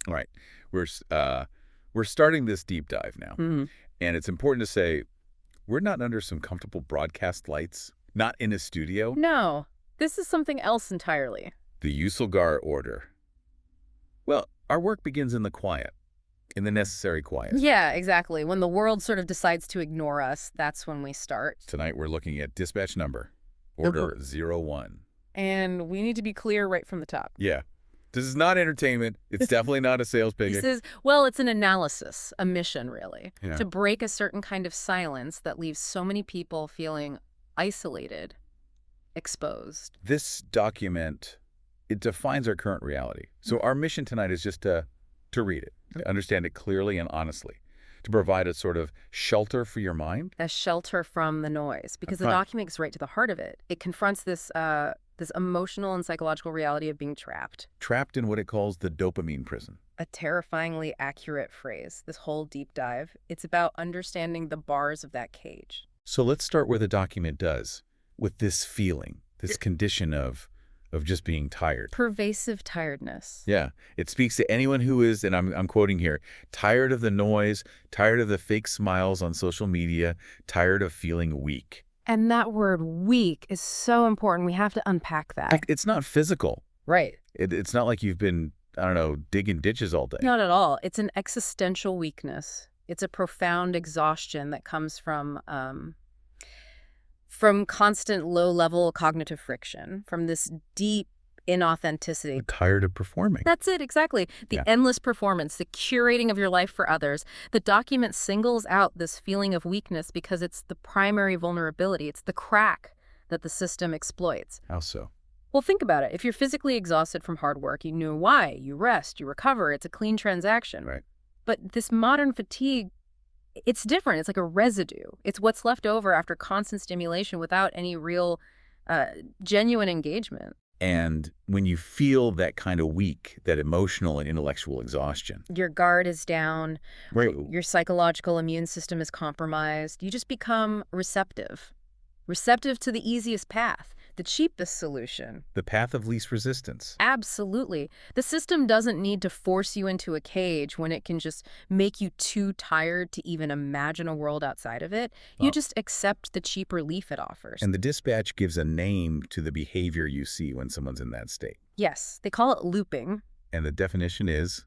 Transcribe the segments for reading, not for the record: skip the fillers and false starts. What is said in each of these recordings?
All right. We're starting this deep dive now. Hmm. And it's important to say we're not under some comfortable broadcast lights, not in a studio. No, this is something else entirely. The Usılgar Order. Well, our work begins in the quiet, in the necessary quiet. Yeah, exactly. When the world sort of decides to ignore us, that's when we start. Tonight we're looking at dispatch number, Order 01. And we need to be clear right from the top. Yeah. This is not entertainment. It's definitely not a sales pitch. Well, it's an analysis, a mission, really, Yeah. to break a certain kind of silence that leaves so many people feeling isolated, exposed. This document, it defines our current reality. So our mission tonight is just to read it, to understand it clearly and honestly, to provide a sort of shelter for your mind. A shelter from the noise, because the Right. document gets right to the heart of it. It confronts this emotional and psychological reality of being trapped. Trapped in what it calls the dopamine prison. A terrifyingly accurate phrase, this whole deep dive. It's about understanding the bars of that cage. So let's start where the document does, with this feeling, this condition of just being tired. Pervasive tiredness. Yeah, it speaks to anyone who is, and I'm quoting here, tired of the noise, tired of the fake smiles on social media, tired of feeling weak. And that word weak is so important. We have to unpack that. It's not physical. Right. It's not like you've been, I don't know, digging ditches all day. Not at all. It's an existential weakness. It's a profound exhaustion that comes from constant low-level cognitive friction, from this deep inauthenticity. Tired of performing. That's it, exactly. The Yeah. endless performance, the curating of your life for others. The document singles out this feeling of weakness because it's the primary vulnerability. It's the crack that the system exploits. How so? Well, think about it. If you're physically exhausted from hard work, you know why. You rest, you recover. It's a clean transaction. Right. But this modern fatigue, it's different. It's like a residue. It's what's left over after constant stimulation without any real genuine engagement. And when you feel that kind of weak, that emotional and intellectual exhaustion. Your guard is down. Right. Your psychological immune system is compromised. You just become receptive. Receptive to the easiest path, the cheapest solution. The path of least resistance. Absolutely. The system doesn't need to force you into a cage when it can just make you too tired to even imagine a world outside of it. You just accept the cheap relief it offers. And the dispatch gives a name to the behavior you see when someone's in that state. Yes, they call it looping. And the definition is,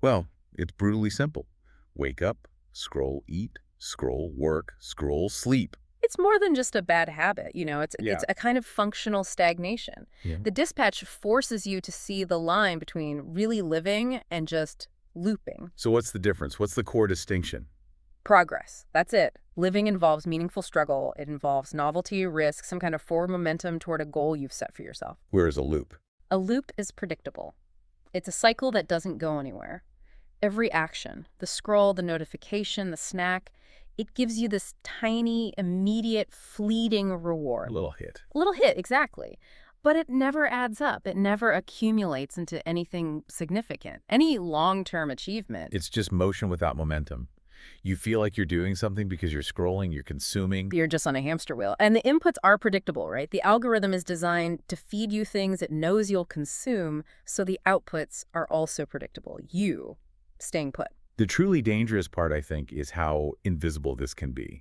well, it's brutally simple. Wake up, scroll, eat, scroll, work, scroll, sleep. It's more than just a bad habit, it's a kind of functional stagnation. Yeah. The dispatch forces you to see the line between really living and just looping. So what's the difference? What's the core distinction? Progress. That's it. Living involves meaningful struggle. It involves novelty, risk, some kind of forward momentum toward a goal you've set for yourself. Whereas a loop. A loop is predictable. It's a cycle that doesn't go anywhere. Every action, the scroll, the notification, the snack, it gives you this tiny, immediate, fleeting reward. A little hit. A little hit, exactly. But it never adds up. It never accumulates into anything significant, any long-term achievement. It's just motion without momentum. You feel like you're doing something because you're scrolling, you're consuming. You're just on a hamster wheel. And the inputs are predictable, right? The algorithm is designed to feed you things it knows you'll consume, so the outputs are also predictable. You staying put. The truly dangerous part, I think, is how invisible this can be.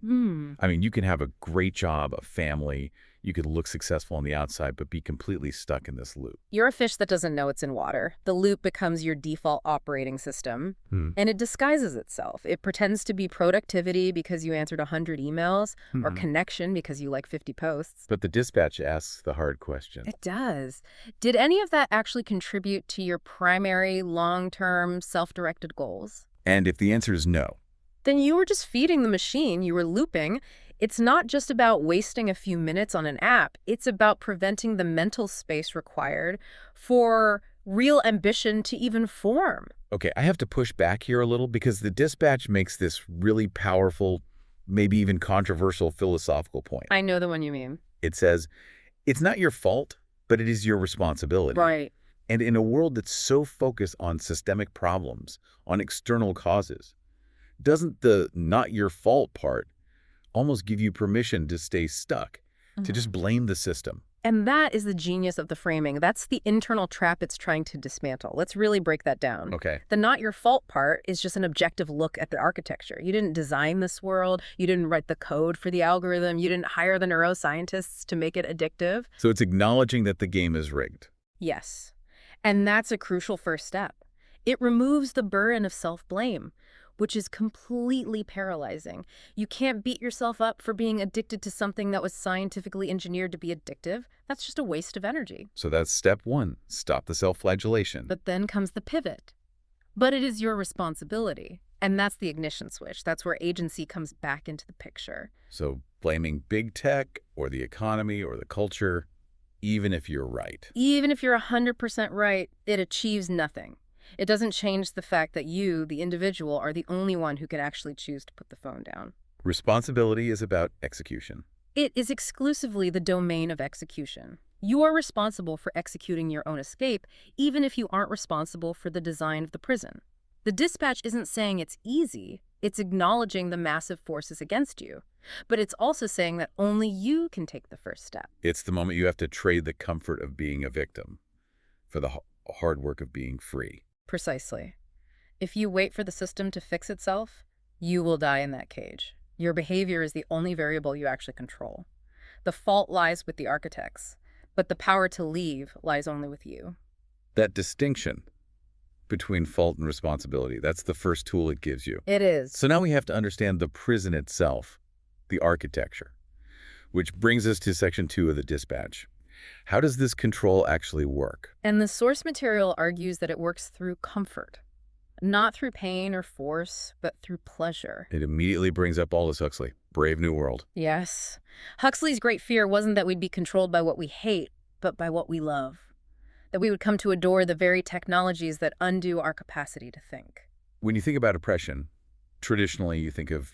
I mean, you can have a great job, a family, you could look successful on the outside, but be completely stuck in this loop. You're a fish that doesn't know it's in water. The loop becomes your default operating system, and it disguises itself. It pretends to be productivity because you answered 100 emails, or connection because you like 50 posts. But the dispatch asks the hard question. It does. Did any of that actually contribute to your primary long-term self-directed goals? And if the answer is no, then you were just feeding the machine. You were looping. It's not just about wasting a few minutes on an app. It's about preventing the mental space required for real ambition to even form. okay, I have to push back here a little because the dispatch makes this really powerful, maybe even controversial philosophical point. I know the one you mean. It says, it's not your fault, but it is your responsibility. Right. And in a world that's so focused on systemic problems, on external causes, doesn't the not your fault part almost give you permission to stay stuck, to just blame the system, And that is the genius of the framing. That's the internal trap it's trying to dismantle. Let's really break that down. Okay. The not your fault part is just an objective look at the architecture. You didn't design this world. You didn't write the code for the algorithm. You didn't hire the neuroscientists to make it addictive. So it's acknowledging that the game is rigged. Yes. And that's a crucial first step. It removes the burden of self-blame, which is completely paralyzing. You can't beat yourself up for being addicted to something that was scientifically engineered to be addictive. That's just a waste of energy. So that's step one. Stop the self-flagellation. But then comes the pivot. But it is your responsibility. And that's the ignition switch. That's where agency comes back into the picture. So blaming big tech or the economy or the culture, even if you're right. Even if you're 100% right, it achieves nothing. It doesn't change the fact that you, the individual, are the only one who can actually choose to put the phone down. Responsibility is about execution. It is exclusively the domain of execution. You are responsible for executing your own escape, even if you aren't responsible for the design of the prison. The dispatch isn't saying it's easy. It's acknowledging the massive forces against you. But it's also saying that only you can take the first step. It's the moment you have to trade the comfort of being a victim for the hard work of being free. Precisely. If you wait for the system to fix itself, you will die in that cage. Your behavior is the only variable you actually control. The fault lies with the architects, but the power to leave lies only with you. That distinction between fault and responsibility, that's the first tool it gives you. It is. So now we have to understand the prison itself, the architecture, which brings us to section 2 of the dispatch. How does this control actually work? And the source material argues that it works through comfort. Not through pain or force, but through pleasure. It immediately brings up Aldous Huxley, Brave New World. Yes. Huxley's great fear wasn't that we'd be controlled by what we hate, but by what we love. That we would come to adore the very technologies that undo our capacity to think. When you think about oppression, traditionally you think of,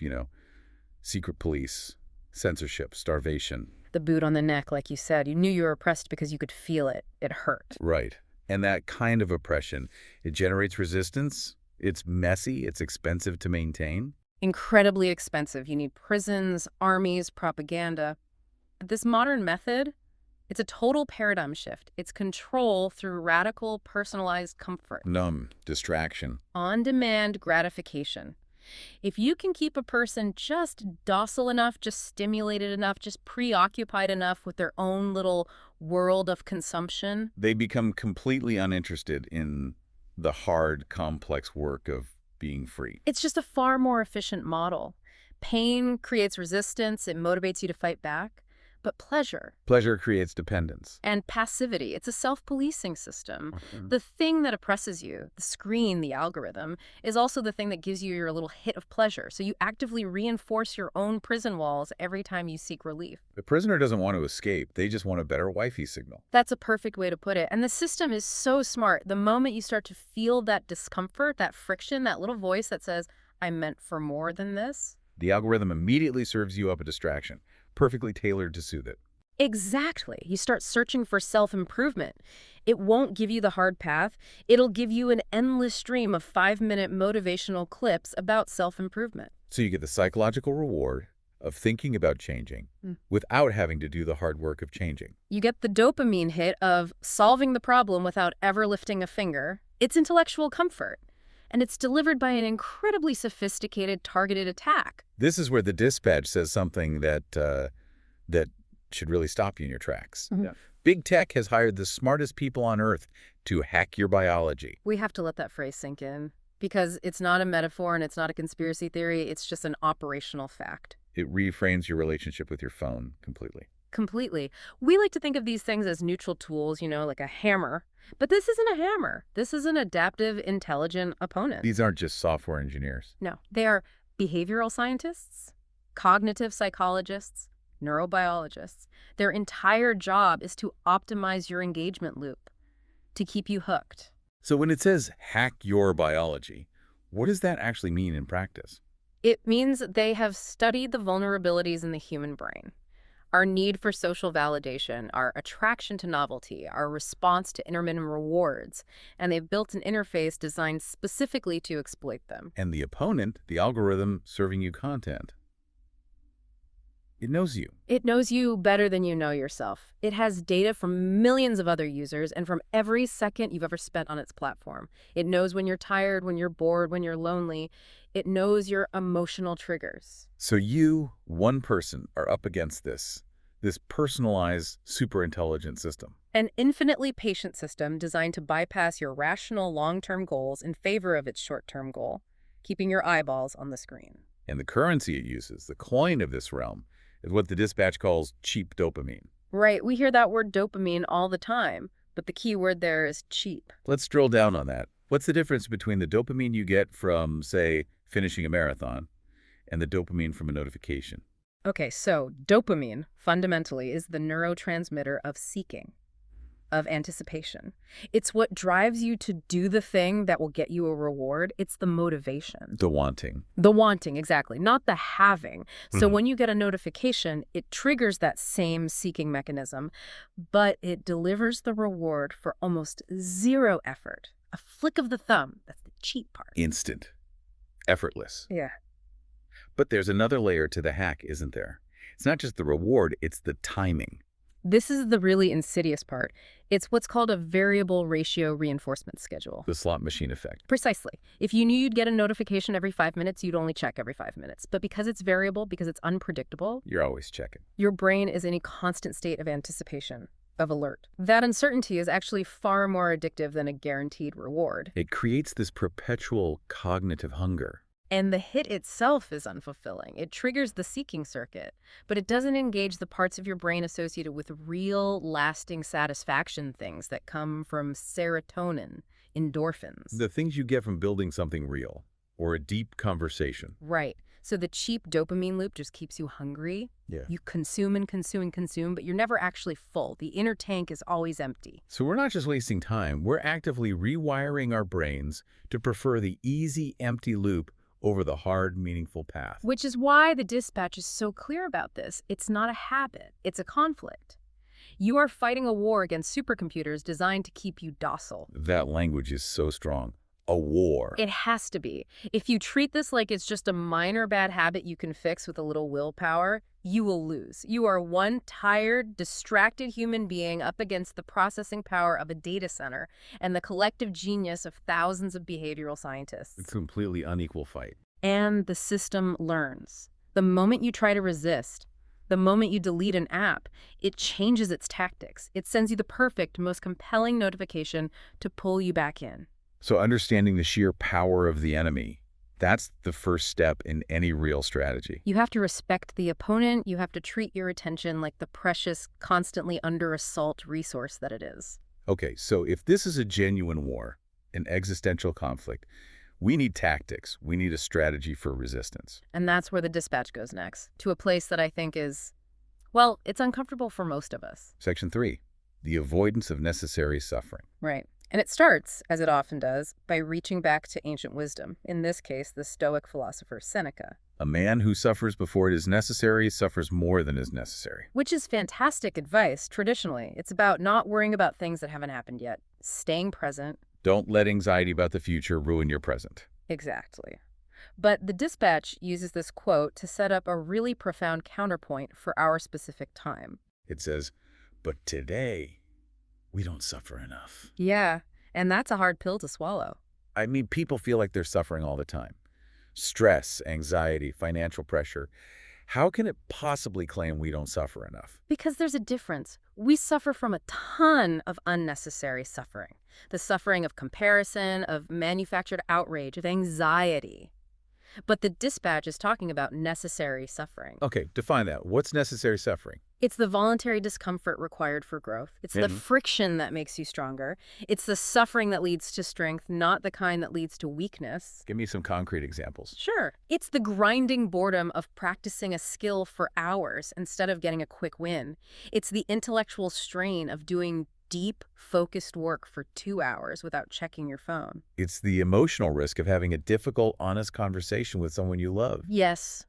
secret police, censorship, starvation. The boot on the neck, like you said. You knew you were oppressed because you could feel it. It hurt. Right. And that kind of oppression, it generates resistance. It's messy. It's expensive to maintain. Incredibly expensive. You need prisons, armies, propaganda. But this modern method, it's a total paradigm shift. It's control through radical, personalized comfort. Numb, distraction. On-demand gratification. If you can keep a person just docile enough, just stimulated enough, just preoccupied enough with their own little world of consumption, they become completely uninterested in the hard, complex work of being free. it's just a far more efficient model. Pain creates resistance. It motivates you to fight back. But pleasure Pleasure creates dependence. and passivity, it's a self-policing system. Mhm. The thing that oppresses you, the screen, the algorithm, is also the thing that gives you your little hit of pleasure. So you actively reinforce your own prison walls every time you seek relief. The prisoner doesn't want to escape. They just want a better Wi-Fi signal. That's a perfect way to put it. And the system is so smart. The moment you start to feel that discomfort, that friction, that little voice that says, I'm meant for more than this. The algorithm immediately serves you up a distraction, perfectly tailored to soothe it. Exactly. You start searching for self-improvement. It won't give you the hard path. It'll give you an endless stream of 5-minute motivational clips about self-improvement. So you get the psychological reward of thinking about changing without having to do the hard work of changing. You get the dopamine hit of solving the problem without ever lifting a finger. It's intellectual comfort. And it's delivered by an incredibly sophisticated, targeted attack. This is where the dispatch says something that should really stop you in your tracks. Mhm. Yeah. Big tech has hired the smartest people on Earth to hack your biology. We have to let that phrase sink in, because it's not a metaphor and it's not a conspiracy theory. It's just an operational fact. It reframes your relationship with your phone completely. Completely. We like to think of these things as neutral tools, like a hammer. But this isn't a hammer. This is an adaptive, intelligent opponent. These aren't just software engineers. No, they are behavioral scientists, cognitive psychologists, neurobiologists. Their entire job is to optimize your engagement loop, to keep you hooked. So when it says hack your biology, what does that actually mean in practice? It means that they have studied the vulnerabilities in the human brain. Our need for social validation, our attraction to novelty, our response to intermittent rewards, and they've built an interface designed specifically to exploit them. And the opponent, the algorithm serving you content. It knows you. It knows you better than you know yourself. It has data from millions of other users and from every second you've ever spent on its platform. It knows when you're tired, when you're bored, when you're lonely. It knows your emotional triggers. So you, one person, are up against this personalized superintelligent system. An infinitely patient system designed to bypass your rational long-term goals in favor of its short-term goal, keeping your eyeballs on the screen. And the currency it uses, the coin of this realm, is what the dispatch calls cheap dopamine. Right, we hear that word dopamine all the time, but the key word there is cheap. Let's drill down on that. What's the difference between the dopamine you get from, say, finishing a marathon and the dopamine from a notification? Okay, so dopamine, fundamentally, is the neurotransmitter of seeking, of anticipation. It's what drives you to do the thing that will get you a reward. It's the motivation. The wanting. The wanting, exactly, not the having. So when you get a notification, it triggers that same seeking mechanism, but it delivers the reward for almost zero effort. A flick of the thumb. That's the cheap part. Instant. Effortless. Yeah. But there's another layer to the hack, isn't there? It's not just the reward, it's the timing. This is the really insidious part. It's what's called a variable ratio reinforcement schedule. The slot machine effect. Precisely. If you knew you'd get a notification every 5 minutes, you'd only check every 5 minutes. But because it's variable, because it's unpredictable, You're always checking. your brain is in a constant state of anticipation, of alert. That uncertainty is actually far more addictive than a guaranteed reward. It creates this perpetual cognitive hunger. And the hit itself is unfulfilling. It triggers the seeking circuit, but it doesn't engage the parts of your brain associated with real, lasting satisfaction things that come from serotonin, endorphins. The things you get from building something real, or a deep conversation. Right. So the cheap dopamine loop just keeps you hungry. Yeah. You consume and consume and consume, but you're never actually full. The inner tank is always empty. So we're not just wasting time, we're actively rewiring our brains to prefer the easy, empty loop over the hard, meaningful path. Which is why the dispatch is so clear about this. It's not a habit. It's a conflict. You are fighting a war against supercomputers designed to keep you docile. That language is so strong. A war. It has to be. If you treat this like it's just a minor bad habit you can fix with a little willpower, you will lose. You are one tired, distracted human being up against the processing power of a data center and the collective genius of thousands of behavioral scientists. It's a completely unequal fight. And the system learns. The moment you try to resist, the moment you delete an app, it changes its tactics. It sends you the perfect, most compelling notification to pull you back in. So understanding the sheer power of the enemy, that's the first step in any real strategy. You have to respect the opponent. You have to treat your attention like the precious, constantly under assault resource that it is. Okay, so if this is a genuine war, an existential conflict, we need tactics. We need a strategy for resistance. And that's where the dispatch goes next, to a place that I think is, well, it's uncomfortable for most of us. Section 3, the avoidance of necessary suffering. Right. And it starts, as it often does, by reaching back to ancient wisdom, in this case, the Stoic philosopher Seneca. A man who suffers before it is necessary suffers more than is necessary. Which is fantastic advice, traditionally. It's about not worrying about things that haven't happened yet, staying present. Don't let anxiety about the future ruin your present. Exactly. But the dispatch uses this quote to set up a really profound counterpoint for our specific time. It says, but today, we don't suffer enough. Yeah, and that's a hard pill to swallow. I mean, people feel like they're suffering all the time. Stress, anxiety, financial pressure. How can it possibly claim we don't suffer enough? Because there's a difference. We suffer from a ton of unnecessary suffering. The suffering of comparison, of manufactured outrage, of anxiety. But the dispatch is talking about necessary suffering. Okay, define that. What's necessary suffering? It's the voluntary discomfort required for growth. It's the friction that makes you stronger. It's the suffering that leads to strength, not the kind that leads to weakness. Give me some concrete examples. Sure. It's the grinding boredom of practicing a skill for hours instead of getting a quick win. It's the intellectual strain of doing deep, focused work for 2 hours without checking your phone. It's the emotional risk of having a difficult, honest conversation with someone you love. Yes.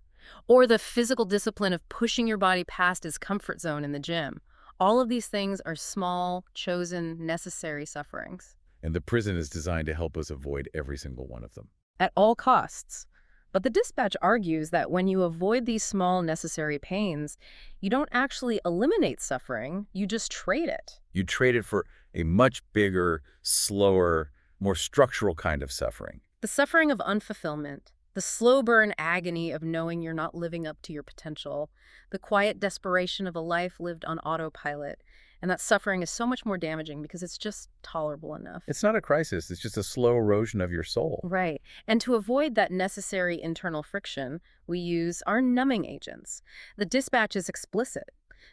Or the physical discipline of pushing your body past its comfort zone in the gym. All of these things are small, chosen, necessary sufferings. And the prison is designed to help us avoid every single one of them. At all costs. But the dispatch argues that when you avoid these small necessary pains, you don't actually eliminate suffering, you just trade it. You trade it for a much bigger, slower, more structural kind of suffering. The suffering of unfulfillment, the slow burn agony of knowing you're not living up to your potential, the quiet desperation of a life lived on autopilot. And that suffering is so much more damaging because it's just tolerable enough. It's not a crisis. It's just a slow erosion of your soul. Right. And to avoid that necessary internal friction, we use our numbing agents. The dispatch is explicit.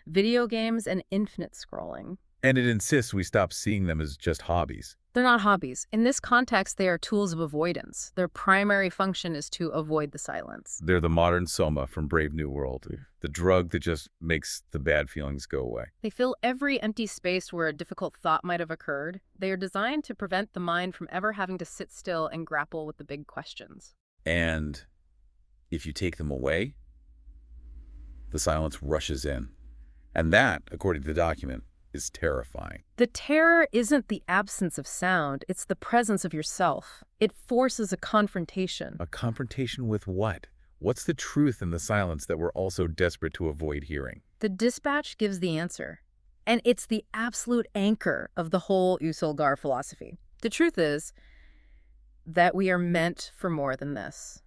Video games and infinite scrolling. And it insists we stop seeing them as just hobbies. They're not hobbies. In this context, they are tools of avoidance. Their primary function is to avoid the silence. They're the modern soma from Brave New World, the drug that just makes the bad feelings go away. They fill every empty space where a difficult thought might have occurred. They are designed to prevent the mind from ever having to sit still and grapple with the big questions. And if you take them away, the silence rushes in. And that, according to the document, is terrifying. The terror isn't the absence of sound, it's the presence of yourself. It forces a confrontation. A confrontation with what? What's the truth in the silence that we're also desperate to avoid hearing? The dispatch gives the answer. And it's the absolute anchor of the whole Usılgar philosophy. The truth is that we are meant for more than this.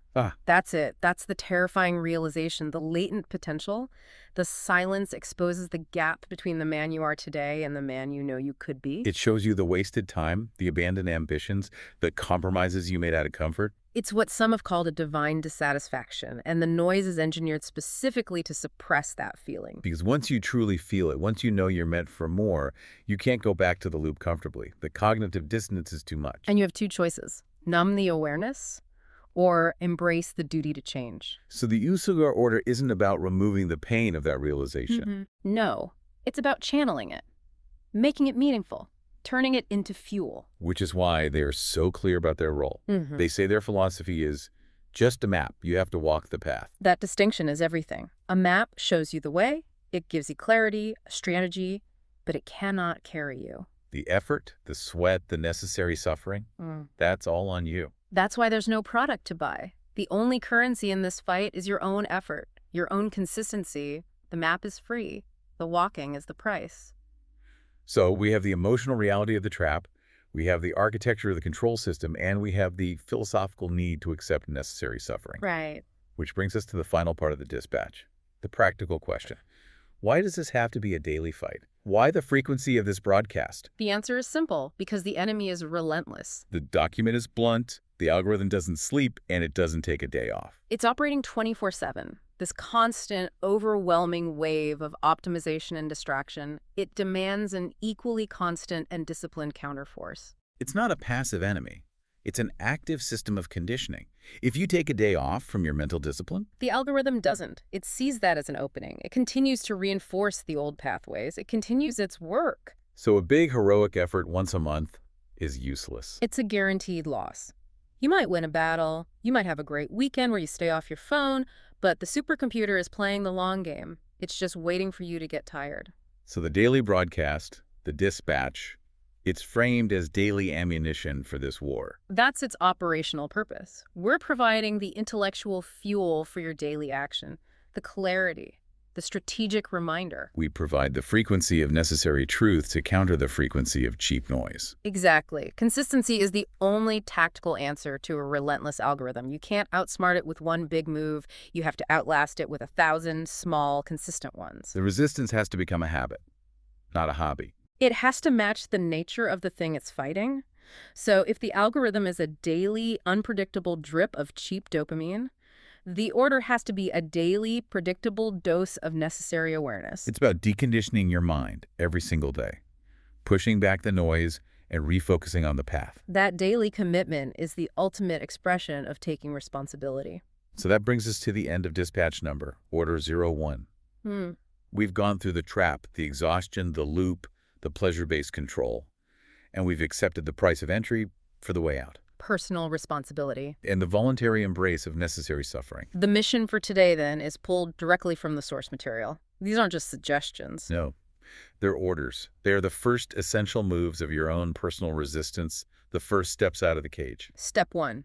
That's it. That's the terrifying realization, the latent potential. The silence exposes the gap between the man you are today and the man you know you could be. It shows you the wasted time, the abandoned ambitions, the compromises you made out of comfort. It's what some have called a divine dissatisfaction, and the noise is engineered specifically to suppress that feeling. Because once you truly feel it, once you know you're meant for more, you can't go back to the loop comfortably. The cognitive dissonance is too much. And you have two choices: numb the awareness, or embrace the duty to change. So the Usılgar Order isn't about removing the pain of that realization. No, it's about channeling it, making it meaningful, turning it into fuel. Which is why they are so clear about their role. They say their philosophy is just a map. You have to walk the path. That distinction is everything. A map shows you the way, it gives you clarity, a strategy, but it cannot carry you. The effort, the sweat, the necessary suffering, that's all on you. That's why there's no product to buy. The only currency in this fight is your own effort, your own consistency. The map is free. The walking is the price. So we have the emotional reality of the trap, we have the architecture of the control system, and we have the philosophical need to accept necessary suffering. Right. Which brings us to the final part of the dispatch, the practical question. Why does this have to be a daily fight? Why the frequency of this broadcast? The answer is simple: because the enemy is relentless. The document is blunt, the algorithm doesn't sleep, and it doesn't take a day off. It's operating 24/7. This constant, overwhelming wave of optimization and distraction, it demands an equally constant and disciplined counterforce. It's not a passive enemy. It's an active system of conditioning. If you take a day off from your mental discipline, The algorithm doesn't. It sees that as an opening. It continues to reinforce the old pathways. It continues its work. so a big heroic effort once a month is useless. It's a guaranteed loss. You might win a battle, you might have a great weekend where you stay off your phone, but the supercomputer is playing the long game. It's just waiting for you to get tired. So the daily broadcast, the dispatch, it's framed as daily ammunition for this war. That's its operational purpose. We're providing the intellectual fuel for your daily action, the clarity, the strategic reminder. We provide the frequency of necessary truth to counter the frequency of cheap noise. Exactly. Consistency is the only tactical answer to a relentless algorithm. You can't outsmart it with one big move. You have to outlast it with 1,000 small, consistent ones. The resistance has to become a habit, not a hobby. It has to match the nature of the thing it's fighting. So if the algorithm is a daily, unpredictable drip of cheap dopamine, the order has to be a daily, predictable dose of necessary awareness. It's about deconditioning your mind every single day, pushing back the noise and refocusing on the path. That daily commitment is the ultimate expression of taking responsibility. So that brings us to the end of dispatch number, Order 01. We've gone through the trap, the exhaustion, the loop, the pleasure-based control, and we've accepted the price of entry for the way out. Personal responsibility. And the voluntary embrace of necessary suffering. The mission for today, then, is pulled directly from the source material. These aren't just suggestions. No, they're orders. They're the first essential moves of your own personal resistance, the first steps out of the cage. Step 1.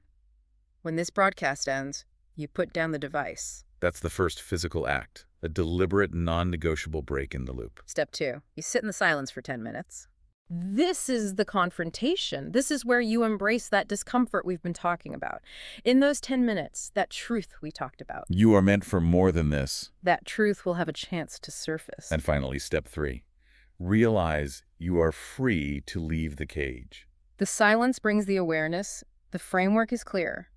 When this broadcast ends, You put down the device. That's the first physical act, a deliberate, non-negotiable break in the loop. Step 2, you sit in the silence for 10 minutes. This is the confrontation. This is where you embrace that discomfort we've been talking about. In those 10 minutes, that truth we talked about. You are meant for more than this. That truth will have a chance to surface. And finally, step 3. Realize you are free to leave the cage. The silence brings the awareness. The framework is clear.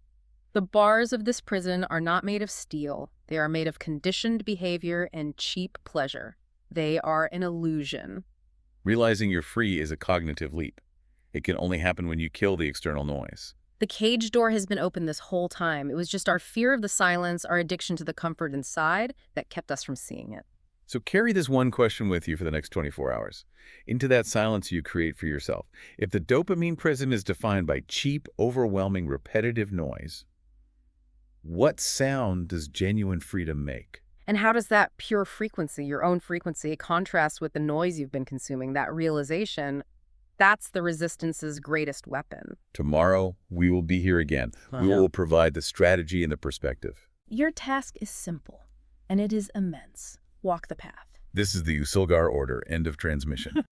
The bars of this prison are not made of steel. They are made of conditioned behavior and cheap pleasure. They are an illusion. Realizing you're free is a cognitive leap. It can only happen when you kill the external noise. The cage door has been open this whole time. It was just our fear of the silence, our addiction to the comfort inside, that kept us from seeing it. So carry this one question with you for the next 24 hours. Into that silence you create for yourself. If the dopamine prison is defined by cheap, overwhelming, repetitive noise, what sound does genuine freedom make? And how does that pure frequency, your own frequency, contrast with the noise you've been consuming, that realization? That's the resistance's greatest weapon. Tomorrow, we will be here again. We will provide the strategy and the perspective. Your task is simple, and it is immense. Walk the path. This is the Usılgar Order. End of transmission.